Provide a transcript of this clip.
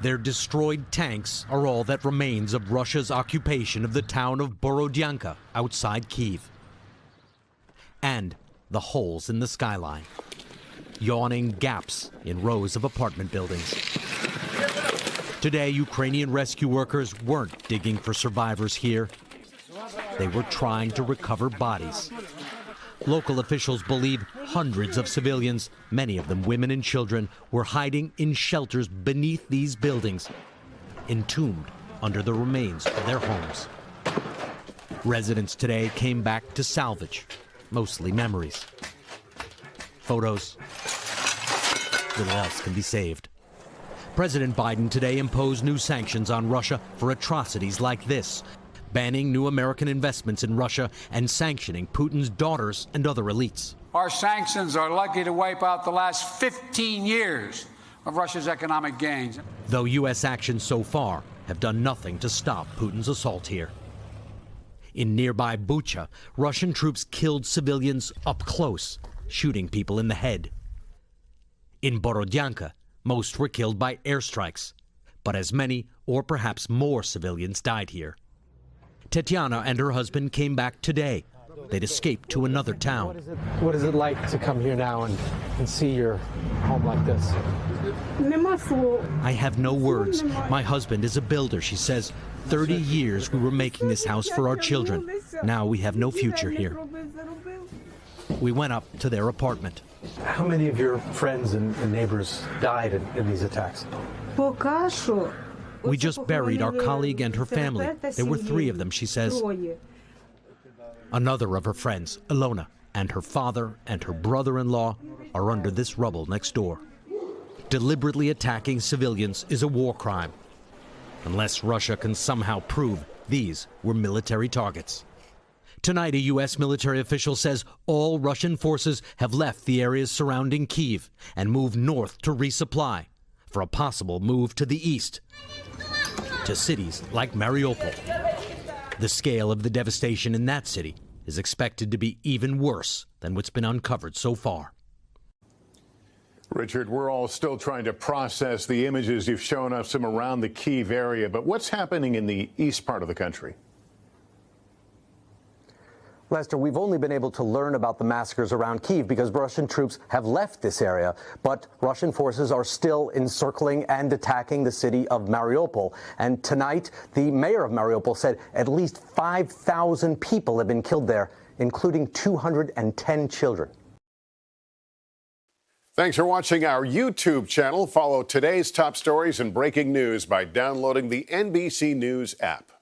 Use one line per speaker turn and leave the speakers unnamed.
Their destroyed tanks are all that remains of Russia's occupation of the town of Borodyanka outside Kyiv. And the holes in the skyline, yawning gaps in rows of apartment buildings. Today, Ukrainian rescue workers weren't digging for survivors here. They were trying to recover bodies. Local officials believe hundreds of civilians, many of them women and children, were hiding in shelters beneath these buildings, entombed under the remains of their homes. Residents today came back to salvage, mostly memories. Photos. Little else can be saved. President Biden today imposed new sanctions on Russia for atrocities like this, banning new American investments in Russia and sanctioning Putin's daughters and other elites.
Our sanctions are likely to wipe out the last 15 years of Russia's economic gains.
Though U.S. actions so far have done nothing to stop Putin's assault here. In nearby Bucha, Russian troops killed civilians up close, shooting people in the head. In Borodyanka, most were killed by airstrikes, but as many or perhaps more civilians died here. Tetiana and her husband came back today. They'd escaped to another town.
What is it like to come here now and see your home like this?
I have no words. My husband is a builder, she says. 30 years we were making this house for our children. Now we have no future here. We went up to their apartment.
How many of your friends and neighbors died in these attacks?
We just buried our colleague and her family. There were 3 of them, she says. Another of her friends, Ilona, and her father and her brother-in-law are under this rubble next door. Deliberately attacking civilians is a war crime, unless Russia can somehow prove these were military targets. Tonight, a U.S. military official says all Russian forces have left the areas surrounding Kyiv and moved north to resupply for a possible move to the east, to cities like Mariupol. The scale of the devastation in that city is expected to be even worse than what's been uncovered so far.
Richard, we're all still trying to process the images you've shown us from around the Kyiv area, but what's happening in the east part of the country?
Lester, we've only been able to learn about the massacres around Kyiv because Russian troops have left this area, but Russian forces are still encircling and attacking the city of Mariupol. And tonight, the mayor of Mariupol said at least 5,000 people have been killed there, including 210 children.
Thanks for watching our YouTube channel. Follow today's top stories and breaking news by downloading the NBC News app.